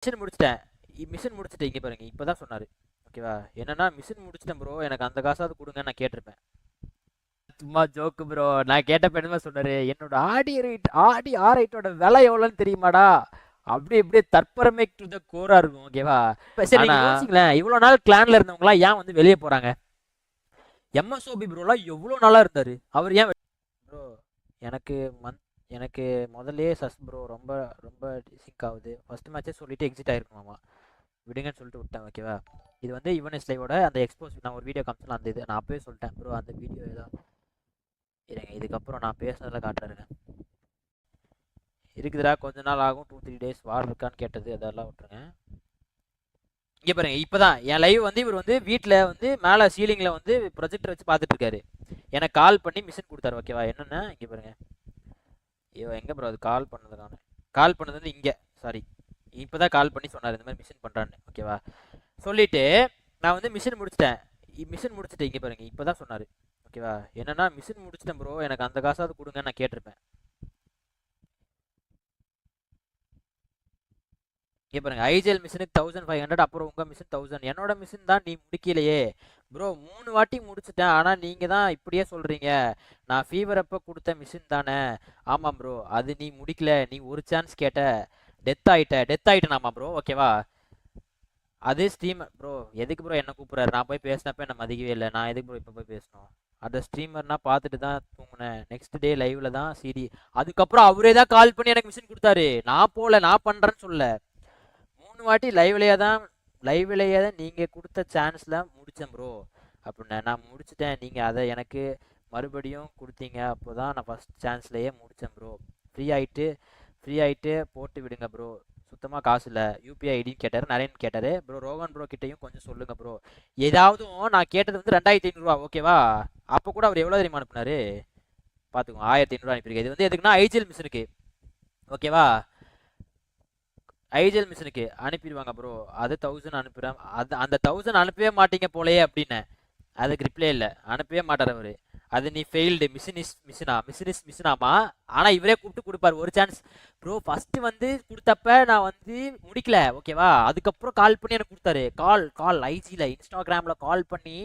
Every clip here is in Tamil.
மிஷின் முடிச்சுட்டேன் இங்கே பாருங்க இப்போதான் சொன்னார். ஓகேவா, என்னன்னா மிஷின் முடிச்சிட்டேன் ப்ரோ, எனக்கு அந்த காசாவது கொடுங்க நான் கேட்டிருப்பேன். சும்மா ஜோக்கு ப்ரோ. நான் கேட்டப்ப என்னமா சொன்னாரு, என்னோட ஆடி ஆரைட்டோட விலை எவ்வளோன்னு தெரியுமாடா, அப்படி இப்படியே தற்பரமே டு த கோரா இருக்கும். ஓகேவா, சரி நீங்க யோசிங்களேன், இவ்வளோ நாள் கிளான்ல இருந்தவங்களாம் ஏன் வந்து வெளியே போறாங்க? எம்எஸ்ஓபி ப்ரோலாம் எவ்வளோ நாளா இருந்தாரு, அவர் ஏன் ப்ரோ? எனக்கு எனக்கு முதல்லயே ப்ரோ ரொம்ப ரொம்ப சிங்க் ஆகுது. ஃபர்ஸ்ட் மேட்சே சொல்லிட்டு எக்ஸிட் ஆயிருக்குமாமா, விடுங்கன்னு சொல்லிட்டு விட்டேன். ஓகேவா, இது வந்து ஈவன் லைவோட அந்த எக்ஸ்போஸ் நான் ஒரு வீடியோ காமிச்சல, அந்த இது நான் அப்பவே சொல்லிட்டேன் ப்ரோ, அந்த வீடியோ ஏதோ இருங்க, இதுக்கப்புறம் நான் பேசுனதில் காட்டுறேங்க. இருக்குதுடா, கொஞ்ச நாள் ஆகும், 2-3 டேஸ் வார் இருக்கான்னு கேட்டது அதெல்லாம் விட்டுருங்க. இங்கே பாருங்க, இப்போதான் என் லைவ் வந்து இவர் வந்து வீட்டில் வந்து மேலே சீலிங்கில் வந்து ப்ரொஜெக்டர் வச்சு பார்த்துட்டு இருக்காரு. எனக்கு கால் பண்ணி மிஷின் கொடுத்தாரு. ஓகேவா, என்னென்ன இங்கே பாருங்க, ஐயோ எங்கே ப்ரோ அது கால் பண்ணதுக்கான கால் பண்ணது வந்து இங்கே, சாரி, இப்போதான் கால் பண்ணி சொன்னார் இந்த மாதிரி மிஷின் பண்ணுறான்னு. ஓகேவா, சொல்லிட்டு நான் வந்து மிஷின் முடிச்சிட்டேன் இங்கே பாருங்க இப்போதான் சொன்னார். ஓகேவா, என்னன்னா மிஷின் முடிச்சிட்டேன் ப்ரோ, எனக்கு அந்த காசாவது கொடுங்க நான் கேட்டிருப்பேன். இங்கே பாருங்க, ஐஜிஎல் மிஷினுக்கு 1500, அப்புறம் உங்கள் மிஷின் 1000. என்னோட மிஷின் தான் நீ முடிக்கலையே ப்ரோ, 3 வாட்டி முடிச்சிட்டேன், ஆனால் நீங்கள் தான் இப்படியே சொல்கிறீங்க, நான் ஃபீவர் அப்போ கொடுத்த மிஷின் தானே. ஆமாம் ப்ரோ, அது நீ முடிக்கல, நீ ஒரு சான்ஸ் கேட்ட, டெத் ஆகிட்டேனாமா ப்ரோ. ஓகேவா, அது ஸ்ட்ரீமர் ப்ரோ, எதுக்கு ப்ரோ என்ன கூப்பிட்றாரு? நான் போய் பேசினப்ப என்ன மதிக்கவே இல்லை, நான் எதுக்கு ப்ரோ இப்போ போய் பேசணும்? அந்த ஸ்ட்ரீமர்னா பார்த்துட்டு தான் தூங்கினேன், நெக்ஸ்ட் டே லைவ்ல தான் சிடி. அதுக்கப்புறம் அவரே தான் கால் பண்ணி எனக்கு மிஷின் கொடுத்தாரு, நான் போகல, நான் பண்ணுறேன்னு சொல்ல. 3 வாட்டி லைவ்லேயே தான் நீங்கள் கொடுத்த சான்ஸில் முடித்தேன் ப்ரோ அப்படின்னா, நான் முடிச்சிட்டேன், நீங்கள் அதை எனக்கு மறுபடியும் கொடுத்தீங்க, அப்போ தான் நான் ஃபஸ்ட் சான்ஸ்லேயே முடித்தேன் ப்ரோ. ஃப்ரீ ஆகிட்டு போட்டு விடுங்க ப்ரோ, சுத்தமாக காசு இல்லை. யூபிஐ ஐடின்னு கேட்டார், நரேன் கேட்டார். ப்ரோ ரோகன் ப்ரோ கிட்டையும் கொஞ்சம் சொல்லுங்கள் ப்ரோ. ஏதாவதும் நான் கேட்டது வந்து 2500 ஓகேவா, அப்போ கூட அவர் எவ்வளோ தெரியுமா அனுப்புனாரு பார்த்துக்கோங்க, 1500 அனுப்பியிருக்கேன். இது வந்து எதுக்குன்னா ஐஜிஎல் மிஷினுக்கு. ஓகேவா, ஐஜிஎல் மிஷினுக்கு அனுப்பிடுவாங்க ப்ரோ, அது 1000 அனுப்புகிறேன், அந்த 1000 அனுப்பவே மாட்டீங்க போலையே அப்படின்னு. அதுக்கு ரிப்ளை இல்லை, அனுப்பவே மாட்டார் அவர். அது நீ ஃபெயில்டு, மிஷினாமா. ஆனால் இவரே கூப்பிட்டு கொடுப்பார் ஒரு சான்ஸ் ப்ரோ. ஃபஸ்ட்டு வந்து கொடுத்தப்ப நான் வந்து முடிக்கல. ஓகேவா, அதுக்கப்புறம் கால் பண்ணி எனக்கு கொடுத்தாரு. ஐஜியில் இன்ஸ்டாகிராமில் கால் பண்ணி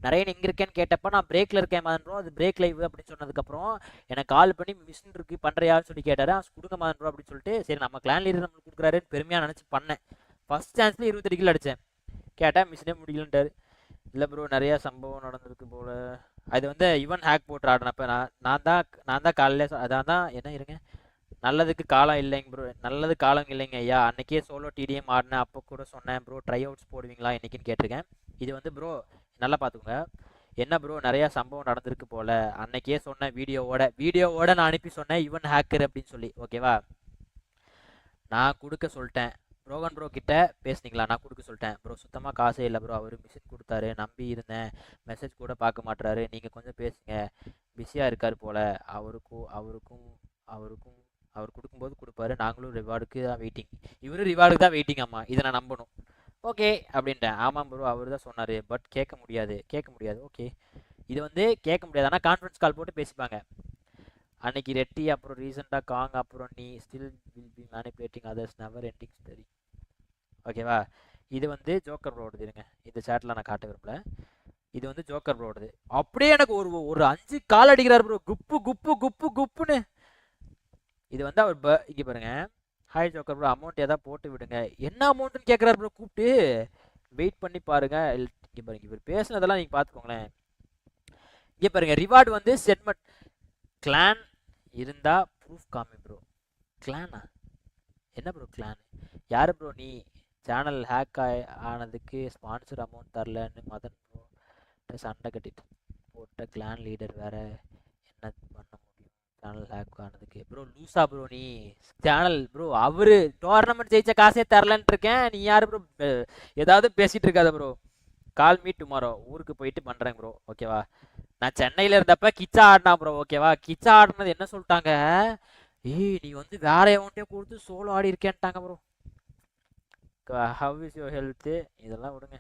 நிறைய எங்கே இருக்கேன்னு கேட்டப்ப நான் பிரேக்கில் இருக்கேன் மதன் ப்ரோ, அது பிரேக் லைவ் அப்படின்னு சொன்னதுக்கப்புறம் எனக்கு கால் பண்ணி மிஷின் இருக்கு பண்ணுறியான்னு சொல்லி கேட்டார். கொடுங்க மதன் ப்ரோ அப்படின்னு சொல்லிட்டு, சரி நம்ம கிளான் லீடர் நம்மளுக்கு கொடுக்குறாருன்னு பெருமையாக நினச்சி பண்ணேன். ஃபஸ்ட் சான்ஸில் 28 கிலோ அடித்தேன். கேட்டால் மிஷினே முடியலன்ட்டார். இல்லை ப்ரோ, நிறையா சம்பவம் நடந்திருக்கு போல். அது வந்து ஈவன் ஹேக் போட்டு ஆடினப்ப நான் தான் காலையில் அதான் தான் என்ன இருங்க, நல்லதுக்கு காலம் இல்லைங்க ப்ரோ, நல்லது காலம் இல்லைங்க ஐயா. அன்றைக்கே சோலோ டிடிஎம் ஆடினேன், அப்போ கூட சொன்னேன் ப்ரோ ட்ரை அவுட்ஸ் போடுவீங்களா இன்றைக்கின்னு கேட்டிருக்கேன். இது வந்து ப்ரோ நல்லா பார்த்துக்கோங்க, என்ன ப்ரோ நிறையா சம்பவம் நடந்திருக்கு போல், அன்றைக்கே சொன்னேன் வீடியோவோட நான் அனுப்பி சொன்னேன் ஈவன் ஹேக்கர் அப்படின்னு சொல்லி. ஓகேவா, நான் கொடுக்க சொல்லிட்டேன். ரோகன் ப்ரோ கிட்ட பேசுனீங்களா? நான் கொடுக்க சொல்லிட்டேன் ப்ரோ, சுத்தமாக காசே இல்லை ப்ரோ, அவர் மிஷின் கொடுத்தாரு, நம்பி இருந்தேன், மெசேஜ் கூட பார்க்க மாட்டுறாரு, நீங்கள் கொஞ்சம் பேசுங்க, பிஸியாக இருக்கார் போல். அவர் கொடுக்கும்போது கொடுப்பாரு, நாங்களும் ரிவார்டுக்கு தான் வெயிட்டிங், இவரும் ரிவார்டுக்கு தான் வெயிட்டிங். ஆமாம், இதை நான் நம்பணும். ஓகே அப்படின்ட்டேன். ஆமாம் ப்ரோ, அவர் தான் சொன்னார், பட் கேட்க முடியாது. ஓகே, இது வந்து கேட்க முடியாது, ஆனால் கான்ஃபரன்ஸ் கால் போட்டு பேசிப்பாங்க. அன்னைக்கு ரெட்டி, அப்புறம் ரீசெண்டாக காங், அப்புறம் நீ still will be manipulating others, never ending story. ஓகேவா, இது வந்து ஜோக்கர் ப்ரோடுது. இருங்க, இந்த சேட்டில் நான் காட்ட விரும்பல, இது வந்து ஜோக்கர் ப்ரோடுது. அப்படியே எனக்கு ஒரு 5 கால் அடிக்கிறார் ப்ரோ, குப்புன்னு. இது வந்து அவர் இங்கே பாருங்க, ஹாய் ஜோக்கர் ப்ரோ, அமௌண்ட் ஏதாவது போட்டு விடுங்க. என்ன அமௌண்ட்டுன்னு கேட்குறாரு ப்ரோ கூப்பிட்டு, வெயிட் பண்ணி பாருங்க. இங்கே பாருங்க, இவர் பேசுனதெல்லாம் நீங்கள் பார்த்துக்கோங்களேன். இங்கே பாருங்க, ரிவார்டு வந்து செட்மெண்ட் கிளான் இருந்தா ப்ரூஃப் காமி ப்ரோ. கிளானா? என்ன ப்ரோ கிளான்? யார் ப்ரோ நீ? சேனல் ஹேக் ஆனதுக்கு ஸ்பான்சர் அமௌண்ட் தரலன்னு மதன் ப்ரோ சண்டை கட்டிட்டு போட்ட கிளான் லீடர் வேற என்ன பண்ண முடியும் சேனல் ஹேக் ஆனதுக்கு? ப்ரோ லூஸா ப்ரோ நீ? சேனல் ப்ரோ அவரு டோர்னமெண்ட் ஜெயிச்ச காசே தரலன்ட்டு இருக்கேன், நீ யார் ப்ரோ? ஏதாவது பேசிட்டு இருக்காத ப்ரோ. கால் மீ டுமாரோ, ஊருக்கு போயிட்டு பண்ணுறேன் ப்ரோ. ஓகேவா, நான் சென்னையில் இருந்தப்ப கிச்சா ஆடினா ப்ரோ. ஓகேவா, கிச்சா ஆடினது என்ன சொல்லிட்டாங்க, ஏய் நீ வந்து வேற எவன்ட்டே கொடுத்து சோலோ ஆடி இருக்கேன்ட்டாங்க bro. How is your health? இதெல்லாம் விடுங்க,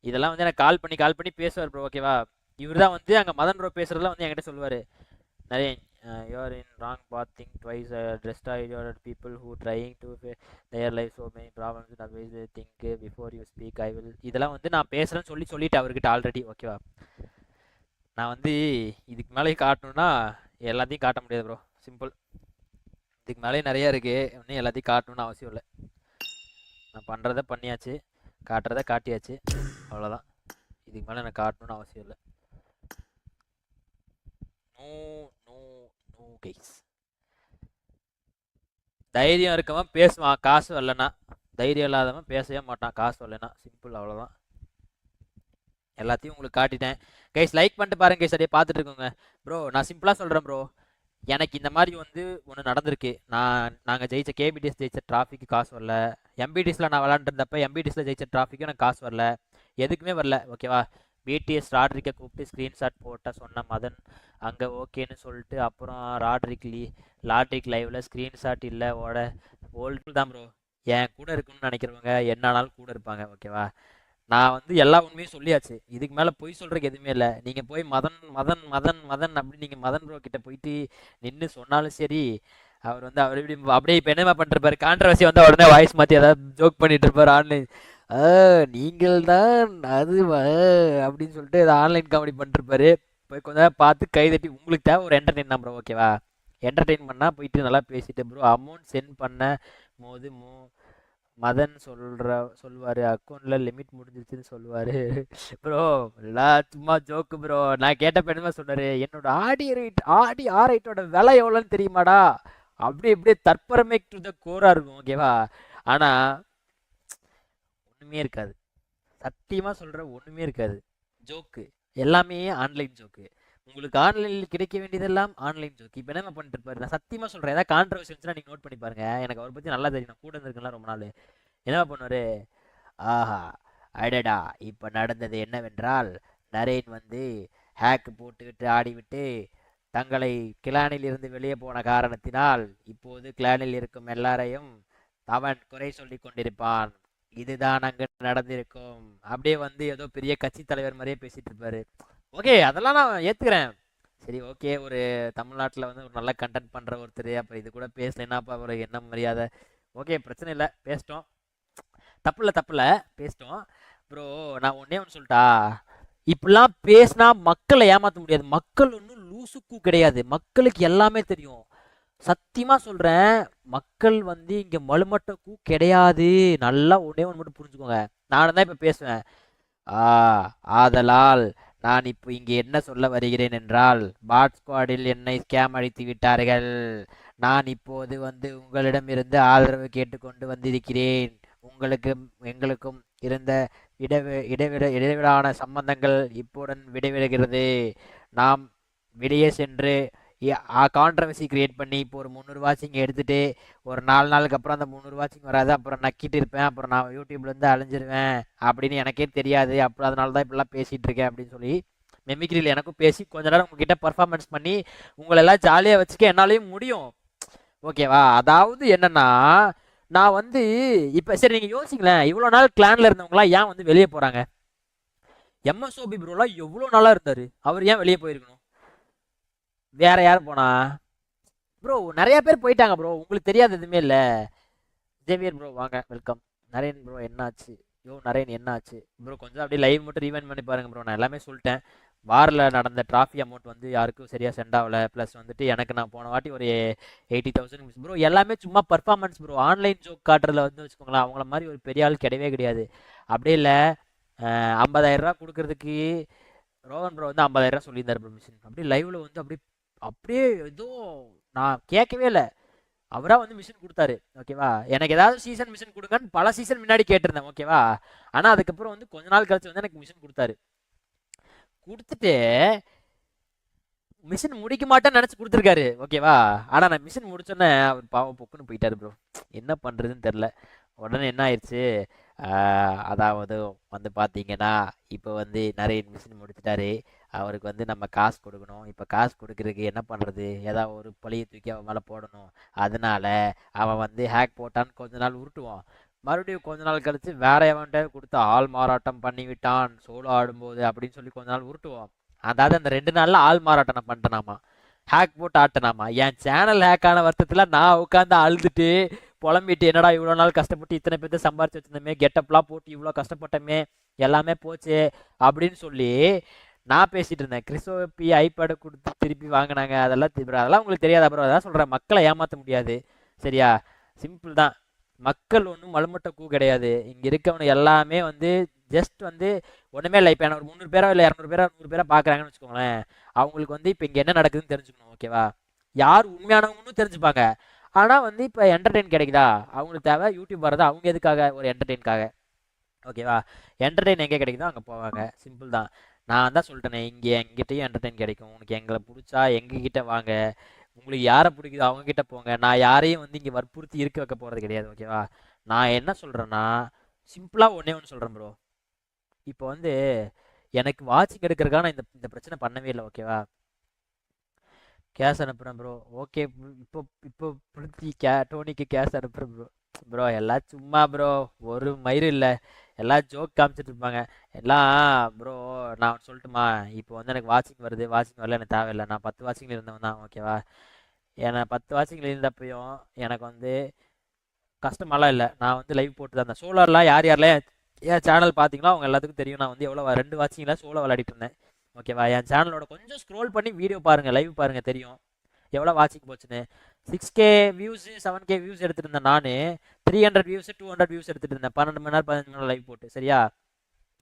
இதெல்லாம் வந்து எனக்கு கால் பண்ணி பேசுவார் ப்ரோ. ஓகேவா, இவர் தான் வந்து அங்கே மதன் ப்ரோ பேசுறதுலாம் வந்து என்கிட்ட சொல்லுவார். நிறைய you are in wrong path, think twice, destroy your people who trying to their life so many problems, always think before you speak. I will இதெல்லாம் வந்து நான் பேசுறேன்னு சொல்லிட்டேன் அவர்கிட்ட ஆல்ரெடி. ஓகேவா, நான் வந்து இதுக்கு மேலே காட்டணும்னா எல்லாத்தையும் காட்ட முடியாது ப்ரோ, சிம்பிள். இதுக்கு மேலே நிறைய இருக்கு, இன்னும் எல்லாத்தையும் காட்டணும்னு அவசியம் இல்லை. நான் பண்ணுறத பண்ணியாச்சு, காட்டுறத காட்டியாச்சு, அவ்வளோதான். இதுக்கு மேலே எனக்கு காட்டணும்னு அவசியம் இல்லை. No no no guys. தைரியம் இருக்கவன் பேசுவான் காசு வரலன்னா, தைரியம் இல்லாதவன் பேசவே மாட்டான் காசு வரலன்னா, சிம்பிள், அவ்வளோதான். எல்லாத்தையும் உங்களுக்கு காட்டிட்டேன் கைஸ். லைக் பண்ணிட்டு பாருங்க கைஸ், அப்படியே பார்த்துட்டு இருக்கோங்க ப்ரோ. நான் சிம்பிளாக சொல்கிறேன் ப்ரோ, எனக்கு இந்த மாதிரி வந்து ஒன்று நடந்திருக்கு. நாங்கள் ஜெயிச்ச கேபிடிஎஸ் ஜெயிச்ச டிராஃபிக்கு காசு வரல. எம்பிடிஎஸில் நான் விளாண்டுருந்தப்ப எம்பிடிஎஸில் ஜெயிச்ச டிராஃபிக்கும் எனக்கு காசு வரல, எதுக்குமே வரல. ஓகேவா, பிடிஎஸ் ராட்ரிக்கை கூப்பிட்டு ஸ்க்ரீன்ஷாட் போட்ட சொன்ன மதன் அங்கே ஓகேன்னு சொல்லிட்டு, அப்புறம் லாட்ரிக் லைவில் ஸ்க்ரீன்ஷாட் இல்லை ஓல்டு தான் ப்ரோ. என் கூட இருக்குன்னு நினைக்கிறவங்க என்னானாலும் கூட இருப்பாங்க. ஓகேவா, நான் வந்து எல்லா உண்மையும் சொல்லியாச்சு, இதுக்கு மேலே பொய் சொல்கிறதுக்கு எதுவுமே இல்லை. நீங்கள் போய் மதன் மதன் மதன் மதன் அப்படி நீங்கள் மதன் ப்ரோ கிட்ட போயிட்டு நின்று சொன்னாலும் சரி, அவர் வந்து அவர் இப்படி அப்படியே இப்போ என்னமா பண்ணிருப்பாரு, கான்ட்ரவர்சி வந்து உடனே வாய்ஸ் மாற்றி ஏதாவது ஜோக் பண்ணிட்டு இருப்பார் ஆன்லைன். நீங்கள் தான் அது அப்படின்னு சொல்லிட்டு ஏதாவது ஆன்லைன் காமெடி பண்ணிருப்பாரு. போய் கொஞ்ச நேரம் பார்த்து கைதட்டி, உங்களுக்கு தேவை ஒரு என்டர்டெயின் தான் ப்ரோ. ஓகேவா, என்டர்டெயின் பண்ணால் போயிட்டு நல்லா பேசிட்டு ப்ரோ அமௌண்ட் சென்ட் பண்ண போது மதன் சொல்லுவார் அக்கௌண்ட்டில் லிமிட் முடிஞ்சிருச்சுன்னு சொல்லுவார் ப்ரோ. எல்லாம் சும்மா ஜோக்கு ப்ரோ. நான் கேட்ட பெண்ணுமா சொன்னார், என்னோட ஆடி ஆரைட்டோட விலை எவ்வளோன்னு தெரியுமாடா, இப்படியே தற்பரமே டு த கோராக இருக்கும். ஓகேவா, ஆனால் ஒன்றுமே இருக்காது, சத்தியமாக சொல்கிற ஒன்றுமே இருக்காது. ஜோக்கு எல்லாமே ஆன்லைன் ஜோக்கு. உங்களுக்கு ஆன்லைனில் கிடைக்க வேண்டியதெல்லாம் ஆன்லைன் ஜோக்கு. இப்போ என்ன பண்ணிட்டு இருப்பாரு, நான் சத்தியமாக சொல்கிறேன், ஏதாவது கான்ட்ரவர்சி இருந்துச்சுன்னா நீங்கள் நோட் பண்ணி பாருங்க. எனக்கு அவரை பற்றி நல்லா தெரியும், நான் கூட இருந்திருக்கேன்லாம் ரொம்ப நாள். என்ன பண்ணுவார், ஆஹா அடடா இப்போ நடந்தது என்னவென்றால், நரேன் வந்து ஹேக் போட்டுக்கிட்டு ஆடிவிட்டு தங்களை கிளானில் இருந்து வெளியே போன காரணத்தினால் இப்போது கிளானில் இருக்கும் எல்லாரையும் அவன் குறை சொல்லி கொண்டிருப்பான், இதுதான் அங்கே நடந்திருக்கும். அப்படியே வந்து ஏதோ பெரிய கட்சி தலைவர் மாதிரியே பேசிட்டு இருப்பாரு. ஓகே, அதெல்லாம் நான் ஏற்றுக்கிறேன். சரி ஓகே, ஒரு தமிழ்நாட்டில் வந்து ஒரு நல்ல கண்டென்ட் பண்ணுற ஒருத்தர் அப்போ இது கூட பேசலைன்னாப்பா ஒரு என்ன மரியாதை. ஓகே, பிரச்சனை இல்லை, பேசிட்டோம், தப்பில்லை பேசிட்டோம் ப்ரோ. நான் ஒன்றே ஒன்று சொல்லிட்டா, இப்படிலாம் பேசினா மக்களை ஏமாற்ற முடியாது. மக்கள் ஒன்றும் லூசுக்கு கிடையாது, மக்களுக்கு எல்லாமே தெரியும். சத்தியமாக சொல்கிறேன், மக்கள் வந்து இங்கே மலுமட்டக்கூ கிடையாது. நல்லா ஒன்றே ஒன்று மட்டும் புரிஞ்சுக்கோங்க. நானும் தான் இப்போ பேசுவேன். ஆதலால் நான் இப்போ இங்கே என்ன சொல்ல வருகிறேன் என்றால், பாட் ஸ்குவாடில் என்னை ஸ்கேம் அடித்து விட்டார்கள். நான் இப்போது வந்து உங்களிடமிருந்து ஆதரவு கேட்டுக்கொண்டு வந்திருக்கிறேன். எங்களுக்கும் இருந்த இடைவிடான சம்பந்தங்கள் இப்போடன் விடைவிடுகிறது. நாம் வெளியே சென்று கான்ட்ரவர்சி கிரியேட் பண்ணி இப்போ ஒரு 300 வாட்சிங் எடுத்துகிட்டு ஒரு 4 நாளுக்கு அப்புறம் அந்த 300 வாட்சிங் வராது, அப்புறம் நக்கிட்டு இருப்பேன், அப்புறம் நான் யூடியூப்லேருந்து அழிஞ்சிருவேன் அப்படின்னு எனக்கே தெரியாது. அப்புறம் அதனால தான் இப்படிலாம் பேசிகிட்டு இருக்கேன் அப்படின்னு சொல்லி மெமிக்ரியில் எனக்கும் பேசி கொஞ்ச நேரம் உங்ககிட்ட பர்ஃபார்மன்ஸ் பண்ணி உங்களெல்லாம் ஜாலியாக வச்சுக்க என்னாலையும் முடியும். ஓகேவா, அதாவது என்னன்னா, நான் வந்து இப்போ சரி நீங்கள் யோசிங்களேன், இவ்வளோ நாள் கிளானில் இருந்தவங்களாம் ஏன் வந்து வெளியே போகிறாங்க? எம்எஸ்ஓபி ப்ரோலாம் எவ்வளோ நாளாக இருந்தார், அவர் ஏன் வெளியே போயிருக்கணும்? வேற யாரும் போனா ப்ரோ? நிறைய பேர் போயிட்டாங்க ப்ரோ, உங்களுக்கு தெரியாது எதுவுமே இல்லை. ஜேவியர் ப்ரோ வாங்க, வெல்கம். நரேன் ப்ரோ என்னாச்சு? நரேன் என்னாச்சு ப்ரோ? கொஞ்சம் அப்படியே லைவ் மட்டும் ரீவைண்ட் பண்ணி பாருங்க ப்ரோ. நான் எல்லாமே சொல்லிட்டேன். வாரில் நடந்த டிராஃபி அமௌண்ட் வந்து யாருக்கும் சரியாக சென்ட் ஆகலை. ப்ளஸ் வந்துட்டு எனக்கு நான் போன வாட்டி ஒரு 80,000 ப்ரோ. எல்லாமே சும்மா பர்ஃபார்மன்ஸ் ப்ரோ. ஆன்லைன் ஜோக் காட்டுறதுல வந்து வச்சுக்கோங்களேன், அவங்கள மாதிரி ஒரு பெரிய ஆள் கிடையவே கிடையாது. அப்படியே இல்லை, 50,000 ரூபா கொடுக்கறதுக்கு ரோஹன் ப்ரோ வந்து 50,000 ரூபா சொல்லியிருந்தார் ப்ரோ மிஷின். அப்படியே லைவ்ல வந்து அப்படியே ஏதோ நான் கேட்கவே இல்லை, அவராக வந்து மிஷின் கொடுத்தாரு. ஓகேவா, எனக்கு ஏதாவது சீசன் மிஷின் கொடுங்கன்னு பல சீசன் முன்னாடி கேட்டிருந்தேன். ஓகேவா, ஆனால் அதுக்கப்புறம் வந்து கொஞ்ச நாள் கழிச்சு வந்து எனக்கு மிஷின் கொடுத்துட்டு மிஷின் முடிக்க மாட்டேன்னு நினச்சி கொடுத்துருக்காரு. ஓகேவா, ஆனால் நான் மிஷின் முடிச்சோன்னே அவர் பாவம் பொக்குன்னு போயிட்டாரு ப்ரோ. என்ன பண்ணுறதுன்னு தெரில. உடனே என்ன ஆயிடுச்சு, அதாவது வந்து பார்த்தீங்கன்னா இப்போ வந்து நிறைய மிஷின் முடிச்சிட்டாரு. அவருக்கு வந்து நம்ம காசு கொடுக்கணும். இப்போ காசு கொடுக்கறதுக்கு என்ன பண்ணுறது, ஏதாவது ஒரு பழியை தூக்கி அவன் மேலே போடணும். அதனால அவன் வந்து ஹேக் போட்டான்னு கொஞ்ச நாள் உருட்டுவான், மறுபடியும் கொஞ்ச நாள் கழித்து வேற எவன்கிட்ட கொடுத்து ஆள் மாறாட்டம் பண்ணி விட்டான் சோலோ ஆடும்போது அப்படின்னு சொல்லி கொஞ்ச நாள் உருட்டுவான். அதாவது அந்த 2 நாளில் ஆள் மாறாட்டம் பண்ணிட்டேனாமா, ஹேக் போட்டு ஆட்டினாமா. என் சேனல் ஹேக் ஆன வருத்தத்தில் நான் உட்காந்து அழுதுட்டு புலம்பிட்டு, என்னடா இவ்வளோ நாள் கஷ்டப்பட்டு இத்தனை பேர்த்த சம்பாரிச்சு வச்சிருந்தோமே, கெட்டப்லாம் போட்டு இவ்வளோ கஷ்டப்பட்டோமே, எல்லாமே போச்சு அப்படின்னு சொல்லி நான் பேசிட்டு இருந்தேன். கிறிஸ்டோபி ஐபேடை கொடுத்து திருப்பி வாங்கினாங்க, அதெல்லாம் அதெல்லாம் உங்களுக்கு தெரியாது. அப்புறம் அதான் சொல்கிறேன், மக்களை ஏமாற்ற முடியாது. சரியா? சிம்பிள் தான். மக்கள் ஒன்றும் மலுமட்ட கூ கிடையாது. இங்கே இருக்கவனு எல்லாமே வந்து ஜஸ்ட் வந்து ஒன்றுமே இல்லை. இப்போ ஒரு 300 பேரோ இல்லை 200 பேரோ 100 பேரோ பார்க்குறாங்கன்னு வச்சுக்கோங்களேன். அவங்களுக்கு வந்து இப்போ இங்கே என்ன நடக்குதுன்னு தெரிஞ்சுக்கணும். ஓகேவா? யார் உண்மையானவங்கன்னு தெரிஞ்சுப்பாங்க. ஆனால் வந்து இப்போ என்டர்டெயின் கிடைக்குதா, அவங்களுக்கு தேவை யூடியூப் வரது. அவங்க எதுக்காக? ஒரு என்டர்டெயின்காக. ஓகேவா? என்டர்டெயின் எங்கே கிடைக்குதோ அங்கே போவாங்க. சிம்பிள் தான். நான் தான் சொல்லிட்டேனே, இங்கே எங்கிட்டையும் என்டர்டெயின் கிடைக்கும். உனக்கு எங்களை பிடிச்சா எங்ககிட்ட வாங்க, உங்களுக்கு யாரை பிடிக்குதோ அவங்க கிட்ட போங்க. நான் யாரையும் வந்து இங்கே வற்புறுத்தி இருக்க வைக்க போகிறது கிடையாது. ஓகேவா? நான் என்ன சொல்கிறேன்னா, சிம்பிளாக ஒன்றே ஒன்று சொல்கிறேன் ப்ரோ. இப்போ வந்து எனக்கு வாட்சிங் எடுக்கிறதுக்காக நான் இந்த இந்த பிரச்சனை பண்ணவே இல்லை. ஓகேவா? கேஷ் அனுப்புகிறேன் ப்ரோ. ஓகே, இப்போ இப்போ டோனிக்கு கேஷ் அனுப்புகிறேன் ப்ரோ. ப்ரோ எல்லாம் சும்மா ப்ரோ, ஒரு மயிறு இல்லை, எல்லாம் ஜோக் காமிச்சிட்டு இருப்பாங்க எல்லாம். ப்ரோ நான் சொல்லட்டுமா, இப்போ வந்து எனக்கு வாட்சிங் வருது, வாட்சிங் வரல, எனக்கு தேவையில்லை. நான் 10 வாட்சிங்கில் இருந்தவன் தான். ஓகேவா? ஏன்னா 10 வாட்சிங்கில் இருந்தப்பையும் எனக்கு வந்து கஷ்டமெல்லாம் இல்லை. நான் வந்து லைவ் போட்டு தான் இருந்தேன். சோலோலாம் யாரெல்லாம் என் சேனல் பார்த்தீங்களோ அவங்க எல்லாத்துக்கும் தெரியும். நான் வந்து எவ்வளோ 2 வாட்சிங்கில் சோலோ விளையாடிட்டு இருந்தேன். ஓகேவா? என் சேனலோட கொஞ்சம் ஸ்க்ரோல் பண்ணி வீடியோ பாருங்கள், லைவ் பாருங்கள், தெரியும் எவ்வளோ வாட்சிங் போச்சுன்னு. 6K வியூஸ் 7K வியூஸ் எடுத்துட்டு இருந்தேன் நான். 300 வியூஸ் 200 வியூஸ் எடுத்துட்டு இருந்தேன் 12 மணி நேரம் 15 மணி நேரம் லைவ் போட்டு. சரியா?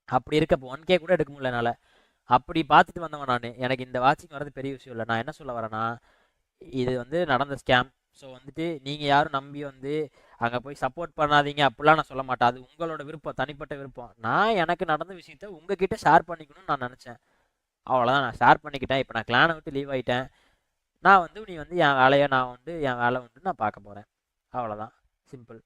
அப்படி இருக்கப்போ 1K கூட எடுக்க முடியல என்னால். அப்படி பார்த்துட்டு வந்தவன் நான். எனக்கு இந்த வாட்சிங் வரது பெரிய விஷயம் இல்லை. நான் என்ன சொல்ல வரேன்னா, இது வந்து நடந்த ஸ்கேம். ஸோ வந்துட்டு நீங்கள் யாரும் நம்பி வந்து அங்கே போய் சப்போர்ட் பண்ணாதீங்க அப்படிலாம் நான் சொல்ல மாட்டேன். அது உங்களோட விருப்பம், தனிப்பட்ட விருப்பம். நான் எனக்கு நடந்த விஷயத்த உங்ககிட்ட ஷேர் பண்ணிக்கணும்னு நான் நினச்சேன். அவ்வளோதான், நான் ஷேர் பண்ணிக்கிட்டேன். இப்போ நான் கிளானை விட்டு லீவ் ஆகிட்டேன். நான் வந்து நீ வந்து என் வேலையை நான் வந்து என் வேலை வந்து நான் பார்க்க போகிறேன். அவ்வளோதான், சிம்பிள்.